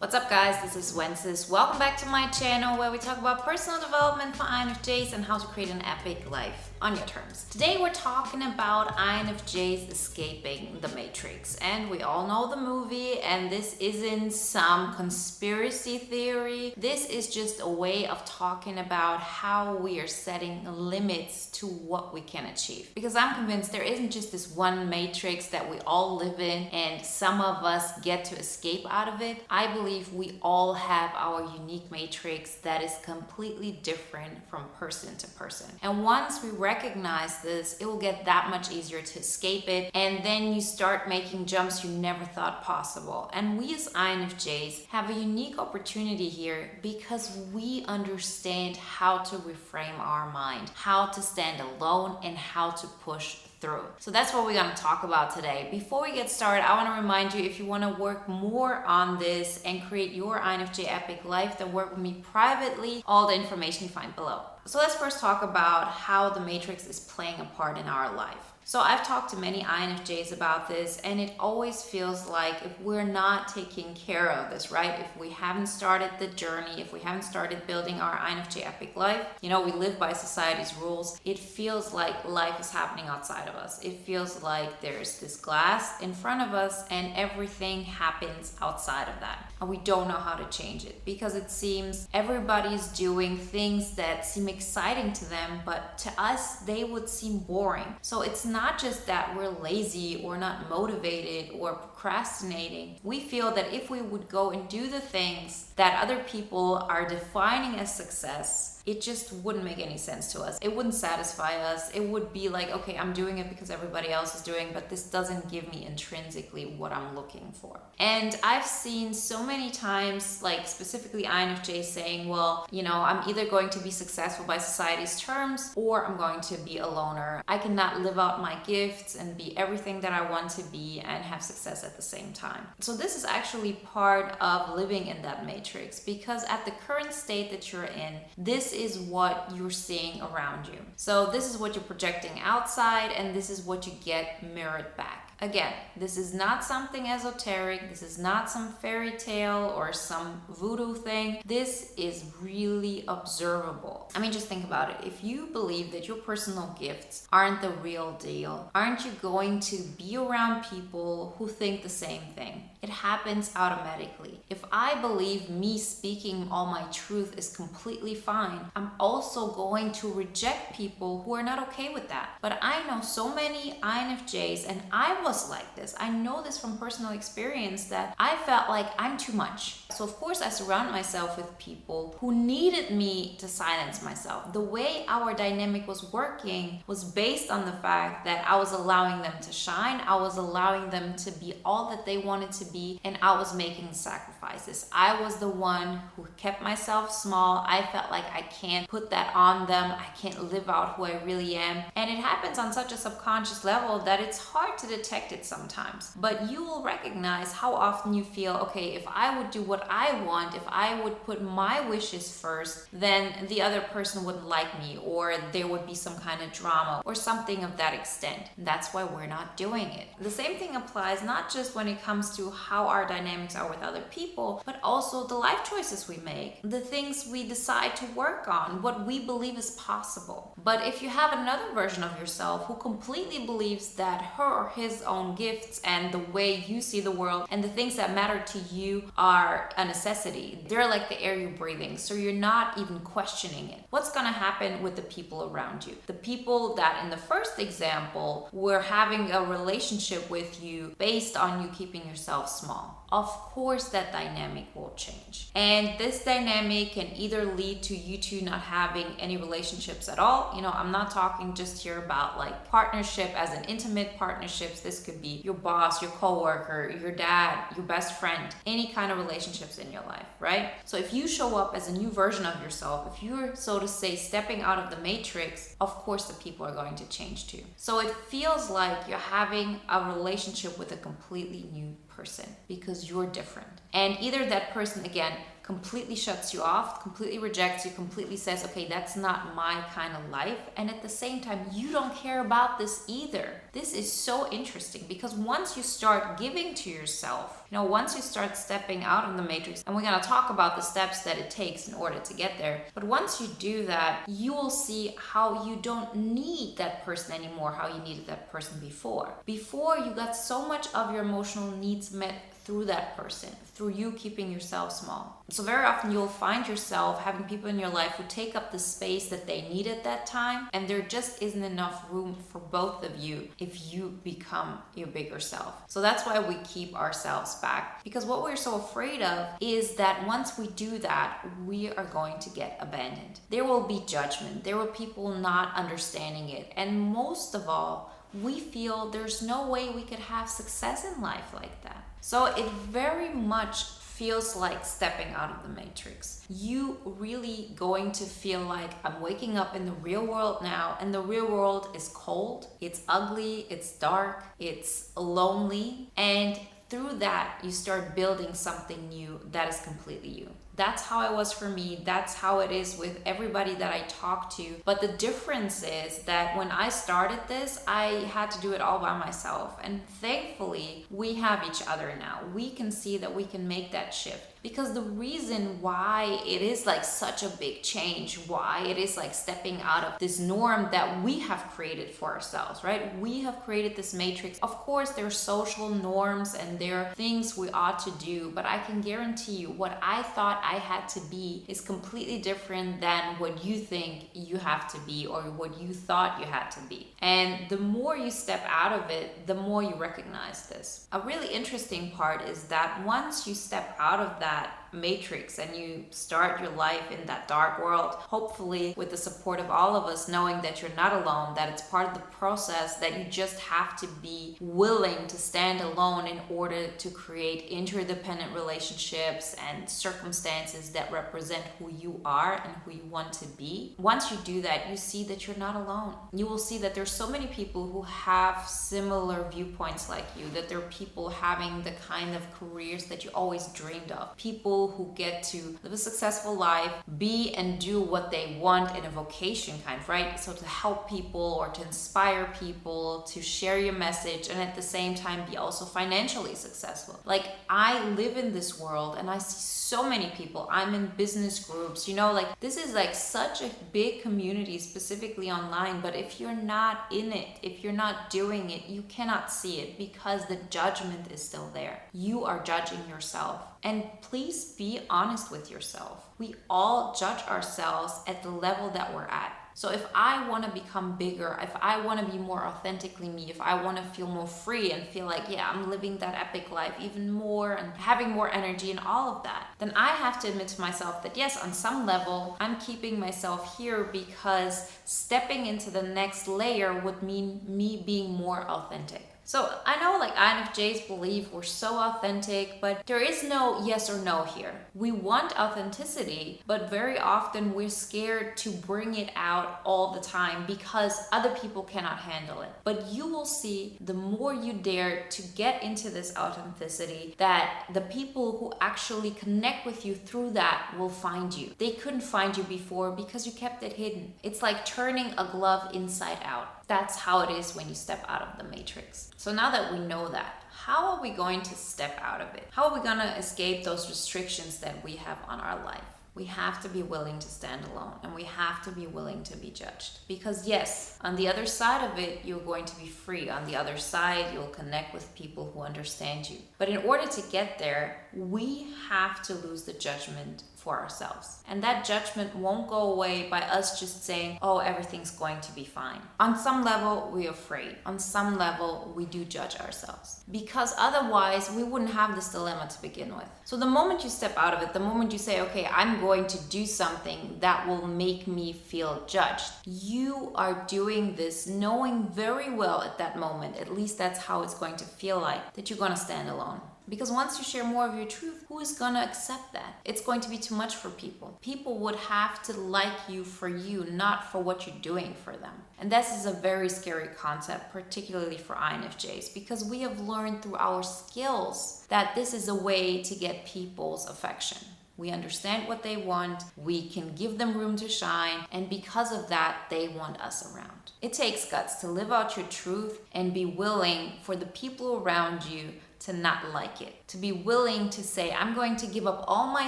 What's up guys, this is Wenzes. Welcome back to my channel where we talk about personal development for INFJs and how to create an epic life on your terms. Today we're talking about INFJs escaping the matrix, and we all know the movie, and this isn't some conspiracy theory. This is just a way of talking about how we are setting limits to what we can achieve, because I'm convinced there isn't just this one matrix that we all live in and some of us get to escape out of it. I believe we all have our unique matrix that is completely different from person to person, and once we recognize this, it will get that much easier to escape it, and then you start making jumps you never thought possible. And we as INFJs have a unique opportunity here because we understand how to reframe our mind, how to stand alone, and how to push through. So that's what we're going to talk about today. Before we get started, I want to remind you, if you want to work more on this and create your INFJ epic life, then work with me privately. All the information you find below. So let's first talk about how the matrix is playing a part in our life. So I've talked to many INFJs about this, and it always feels like if we're not taking care of this, right? If we haven't started the journey, if we haven't started building our INFJ epic life, we live by society's rules. It feels like life is happening outside of us. It feels like there's this glass in front of us and everything happens outside of that. And we don't know how to change it because it seems everybody's doing things that seem exciting to them, but to us, they would seem boring. So it's not just that we're lazy or not motivated or procrastinating. We feel that if we would go and do the things that other people are defining as success, it just wouldn't make any sense to us. It wouldn't satisfy us. It would be like, okay, I'm doing it because everybody else is doing, but this doesn't give me intrinsically what I'm looking for. And I've seen so many times, like specifically INFJs saying, well, I'm either going to be successful by society's terms or I'm going to be a loner. I cannot live out my gifts and be everything that I want to be and have success at the same time. So this is actually part of living in that matrix, because at the current state that you're in, this is what you're seeing around you. So this is what you're projecting outside, and this is what you get mirrored back. Again, this is not something esoteric. This is not some fairy tale or some voodoo thing. This is really observable. I mean, just think about it. If you believe that your personal gifts aren't the real deal, aren't you going to be around people who think the same thing? It happens automatically. If I believe me speaking all my truth is completely fine, I'm also going to reject people who are not okay with that. But I know so many INFJs, and I was like this. I know this from personal experience, that I felt like I'm too much. So of course I surround myself with people who needed me to silence myself. The way our dynamic was working was based on the fact that I was allowing them to shine. I was allowing them to be all that they wanted to be, and I was making sacrifices. I was the one who kept myself small. I felt like I can't put that on them. I can't live out who I really am. And it happens on such a subconscious level that it's hard to detect it sometimes. But you will recognize how often you feel, okay, if I would do what I want, if I would put my wishes first, then the other person wouldn't like me, or there would be some kind of drama or something of that extent. That's why we're not doing it. The same thing applies not just when it comes to how our dynamics are with other people, but also the life choices we make, the things we decide to work on, what we believe is possible. But if you have another version of yourself who completely believes that her or his own gifts and the way you see the world and the things that matter to you are a necessity, they're like the air you're breathing, so you're not even questioning it, what's going to happen with the people around you? The people that in the first example were having a relationship with you based on you keeping yourself small. Of course that dynamic will change. And this dynamic can either lead to you two not having any relationships at all. I'm not talking just here about like partnership as in intimate partnerships. This could be your boss, your coworker, your dad, your best friend, any kind of relationships in your life, right? So if you show up as a new version of yourself, if you're, so to say, stepping out of the matrix, of course the people are going to change too. So it feels like you're having a relationship with a completely new person because you're different. And either that person, again, completely shuts you off, completely rejects you, completely says, okay, that's not my kind of life. And at the same time, you don't care about this either. This is so interesting because once you start giving to yourself, once you start stepping out of the matrix, and we're going to talk about the steps that it takes in order to get there. But once you do that, you will see how you don't need that person anymore, how you needed that person before. Before, you got so much of your emotional needs met through that person, through you keeping yourself small. So very often you'll find yourself having people in your life who take up the space that they need at that time, and there just isn't enough room for both of you if you become your bigger self. So that's why we keep ourselves back, because what we're so afraid of is that once we do that, we are going to get abandoned. There will be judgment, there will be people not understanding it, and most of all, we feel there's no way we could have success in life like that. So it very much feels like stepping out of the matrix. You really going to feel like I'm waking up in the real world now, and the real world is cold, it's ugly, it's dark, it's lonely, and through that you start building something new that is completely you. That's how it was for me. That's how it is with everybody that I talk to. But the difference is that when I started this, I had to do it all by myself. And thankfully, we have each other now. We can see that we can make that shift. Because the reason why it is like such a big change, why it is like stepping out of this norm that we have created for ourselves, right? We have created this matrix. Of course, there are social norms and there are things we ought to do, but I can guarantee you what I thought I had to be is completely different than what you think you have to be or what you thought you had to be. And the more you step out of it, the more you recognize this. A really interesting part is that once you step out of that matrix and you start your life in that dark world, hopefully with the support of all of us, knowing that you're not alone, that it's part of the process, that you just have to be willing to stand alone in order to create interdependent relationships and circumstances that represent who you are and who you want to be. Once you do that, you see that you're not alone. You will see that there's so many people who have similar viewpoints like you, that there are people having the kind of careers that you always dreamed of, people who get to live a successful life, be and do what they want in a vocation kind of, right? So to help people or to inspire people, to share your message, and at the same time be also financially successful. Like, I live in this world and I see so many people. I'm in business groups, like this is like such a big community, specifically online, but if you're not in it, if you're not doing it, you cannot see it because the judgment is still there. You are judging yourself. And please be honest with yourself. We all judge ourselves at the level that we're at. So if I want to become bigger, if I want to be more authentically me, if I want to feel more free and feel like, yeah, I'm living that epic life even more and having more energy and all of that, then I have to admit to myself that yes, on some level, I'm keeping myself here because stepping into the next layer would mean me being more authentic. So I know like INFJs believe we're so authentic, but there is no yes or no here. We want authenticity, but very often we're scared to bring it out all the time because other people cannot handle it. But you will see the more you dare to get into this authenticity, that the people who actually connect with you through that will find you. They couldn't find you before because you kept it hidden. It's like turning a glove inside out. That's how it is when you step out of the matrix. So now that we know that, how are we going to step out of it? How are we going to escape those restrictions that we have on our life? We have to be willing to stand alone, and we have to be willing to be judged. Because yes, on the other side of it, you're going to be free. On the other side, you'll connect with people who understand you. But in order to get there, we have to lose the judgment for ourselves. And that judgment won't go away by us just saying, oh, everything's going to be fine. On some level, we're afraid. On some level, we do judge ourselves. Because otherwise, we wouldn't have this dilemma to begin with. So the moment you step out of it, the moment you say, okay, I'm going to do something that will make me feel judged, you are doing this knowing very well at that moment, at least that's how it's going to feel like, that you're going to stand alone. Because once you share more of your truth, who is going to accept that? It's going to be too much for people. People would have to like you for you, not for what you're doing for them. And this is a very scary concept, particularly for INFJs, because we have learned through our skills that this is a way to get people's affection. We understand what they want, we can give them room to shine, and because of that, they want us around. It takes guts to live out your truth and be willing for the people around you to not like it. To be willing to say, I'm going to give up all my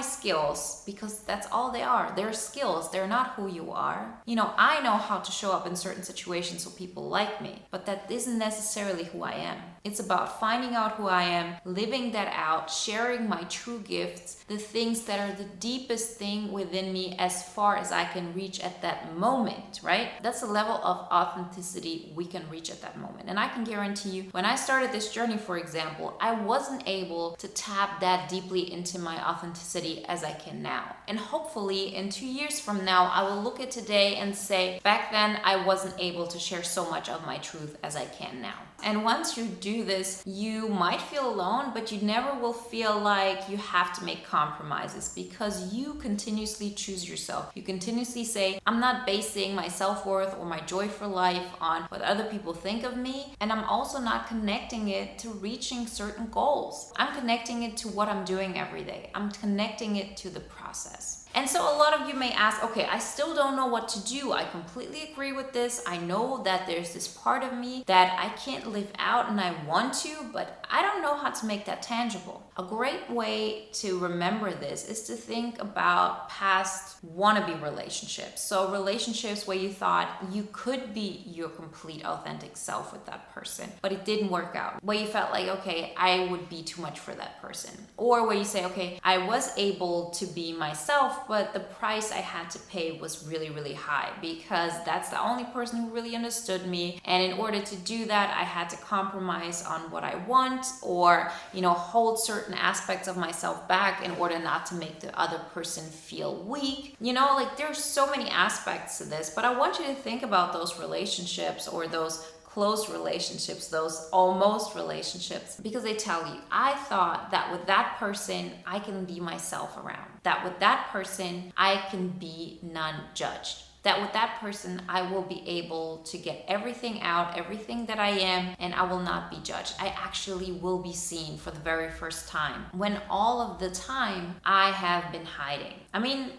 skills, because that's all they are. They're skills. They're not who you are. I know how to show up in certain situations so people like me, but that isn't necessarily who I am. It's about finding out who I am, living that out, sharing my true gifts, the things that are the deepest thing within me as far as I can reach at that moment, right? That's the level of authenticity we can reach at that moment. And I can guarantee you, when I started this journey, for example, I wasn't able to tap that deeply into my authenticity as I can now. And hopefully in 2 years from now, I will look at today and say, back then I wasn't able to share so much of my truth as I can now. And once you do this, you might feel alone, but you never will feel like you have to make compromises, because you continuously choose yourself. You continuously say, I'm not basing my self-worth or my joy for life on what other people think of me, and I'm also not connecting it to reaching certain goals. I'm connecting it to what I'm doing every day. I'm connecting it to the process. And so a lot of you may ask, okay, I still don't know what to do. I completely agree with this. I know that there's this part of me that I can't live out and I want to, but I don't know how to make that tangible. A great way to remember this is to think about past wannabe relationships. So relationships where you thought you could be your complete authentic self with that person, but it didn't work out. Where you felt like, okay, I would be too much for that person. Or where you say, okay, I was able to be myself, but the price I had to pay was really, really high, because that's the only person who really understood me. And in order to do that, I had to compromise on what I want, or, hold certain aspects of myself back in order not to make the other person feel weak. There's so many aspects to this, but I want you to think about those relationships, or those close relationships, those almost relationships, because they tell you, I thought that with that person, I can be myself around. That with that person, I can be non-judged. That with that person, I will be able to get everything out, everything that I am, and I will not be judged. I actually will be seen for the very first time, when all of the time I have been hiding.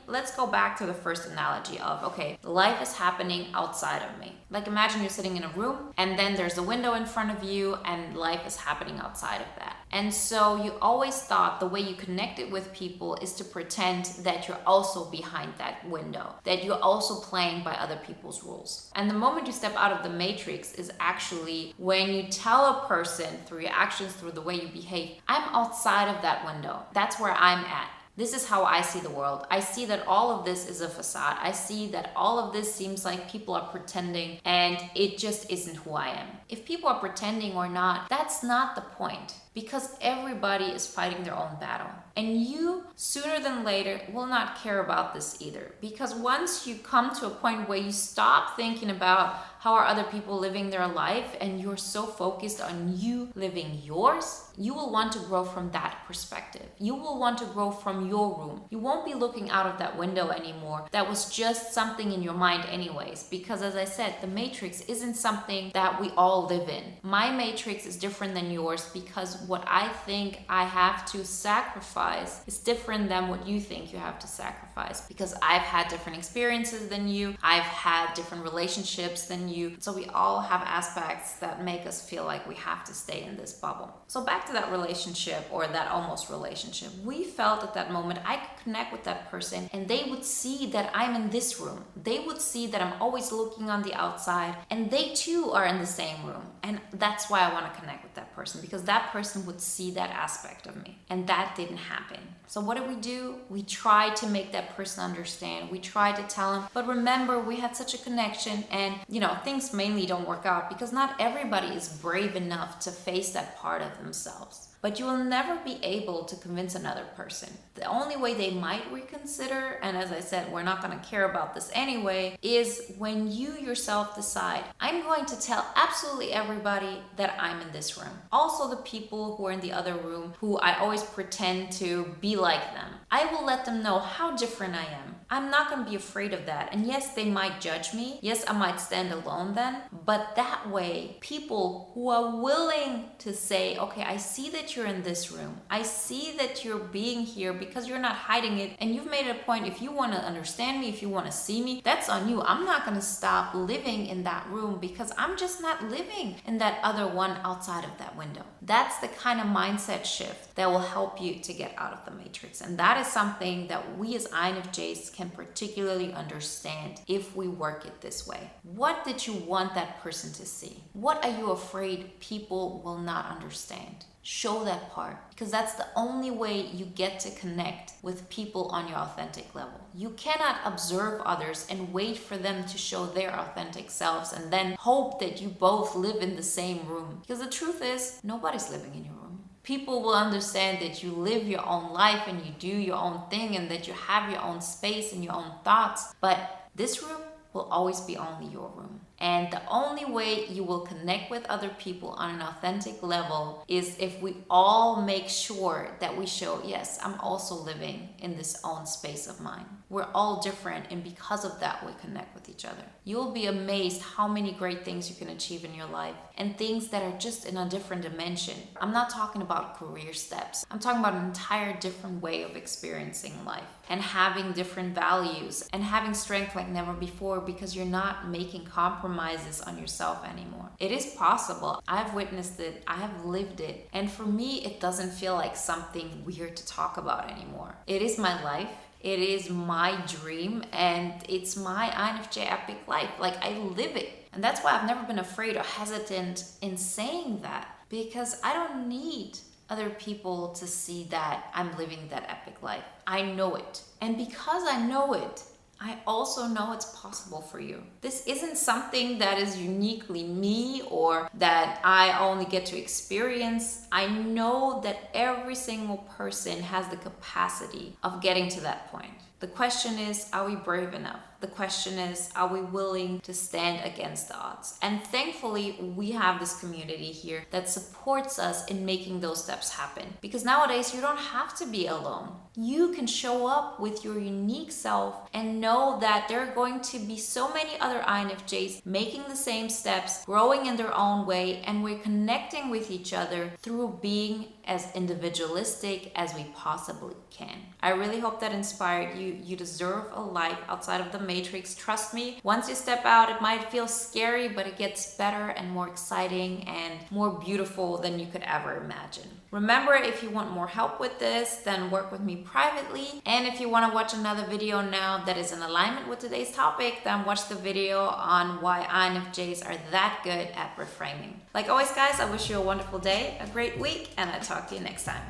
Let's go back to the first analogy of, okay, life is happening outside of me. Like, imagine you're sitting in a room and then there's a window in front of you and life is happening outside of that. And so you always thought the way you connected with people is to pretend that you're also behind that window, that you're also playing by other people's rules. And the moment you step out of the matrix is actually when you tell a person through your actions, through the way you behave, I'm outside of that window. That's where I'm at. This is how I see the world. I see that all of this is a facade. I see that all of this seems like people are pretending, and it just isn't who I am. If people are pretending or not, that's not the point, because everybody is fighting their own battle. And you, sooner than later, will not care about this either. Because once you come to a point where you stop thinking about how are other people living their life and you're so focused on you living yours, you will want to grow from that perspective. You will want to grow from your room. You won't be looking out of that window anymore. That was just something in your mind anyways. Because as I said, the matrix isn't something that we all live in. My matrix is different than yours, because what I think I have to sacrifice is different than what you think you have to sacrifice. Because I've had different experiences than you. I've had different relationships than you. So we all have aspects that make us feel like we have to stay in this bubble. So back to that relationship, or that almost relationship. We felt at that moment I could connect with that person and they would see that I'm in this room. They would see that I'm always looking on the outside, and they too are in the same room. And that's why I want to connect with that person, because that person would see that aspect of me. And that didn't happen. So what do? We tried to make that person understand. We tried to tell him, but remember, we had such a connection, and things mainly don't work out because not everybody is brave enough to face that part of themselves. But you will never be able to convince another person. The only way they might reconsider, and as I said, we're not going to care about this anyway, is when you yourself decide, I'm going to tell absolutely everybody that I'm in this room. Also the people who are in the other room, who I always pretend to be like them. I will let them know how different I am. I'm not going to be afraid of that. And yes, they might judge me. Yes, I might stand alone then. But that way, people who are willing to say, okay, I see that you're in this room. I see that you're being here because you're not hiding it. And you've made it a point, if you want to understand me, if you want to see me, that's on you. I'm not going to stop living in that room because I'm just not living in that other one outside of that window. That's the kind of mindset shift that will help you to get out of the matrix. And that is something that we as INFJs can particularly understand if we work it this way. What did you want that person to see? What are you afraid people will not understand? Show that part, because that's the only way you get to connect with people on your authentic level. You cannot observe others and wait for them to show their authentic selves and then hope that you both live in the same room. Because the truth is, nobody's living in your room. People will understand that you live your own life and you do your own thing and that you have your own space and your own thoughts. But this room will always be only your room. And the only way you will connect with other people on an authentic level is if we all make sure that we show, yes, I'm also living in this own space of mine. We're all different, and because of that, we connect with each other. You'll be amazed how many great things you can achieve in your life and things that are just in a different dimension. I'm not talking about career steps. I'm talking about an entire different way of experiencing life and having different values and having strength like never before because you're not making compromises on yourself anymore. It is possible. I've witnessed it. I have lived it. And for me, it doesn't feel like something weird to talk about anymore. It is my life. It is my dream, and it's my INFJ epic life. Like, I live it. And that's why I've never been afraid or hesitant in saying that, because I don't need other people to see that I'm living that epic life. I know it. And because I know it, I also know it's possible for you. This isn't something that is uniquely me or that I only get to experience. I know that every single person has the capacity of getting to that point. The question is, are we brave enough? The question is, are we willing to stand against the odds? And thankfully, we have this community here that supports us in making those steps happen. Because nowadays, you don't have to be alone. You can show up with your unique self and know that there are going to be so many other INFJs making the same steps, growing in their own way, and we're connecting with each other through being as individualistic as we possibly can. I really hope that inspired you. You deserve a life outside of the matrix. Trust me, once you step out, it might feel scary, but it gets better and more exciting and more beautiful than you could ever imagine. Remember, if you want more help with this, then work with me privately. And if you want to watch another video now that is in alignment with today's topic, then watch the video on why INFJs are that good at reframing. Like always, guys, I wish you a wonderful day, a great week, and I'll talk to you next time.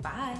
Bye.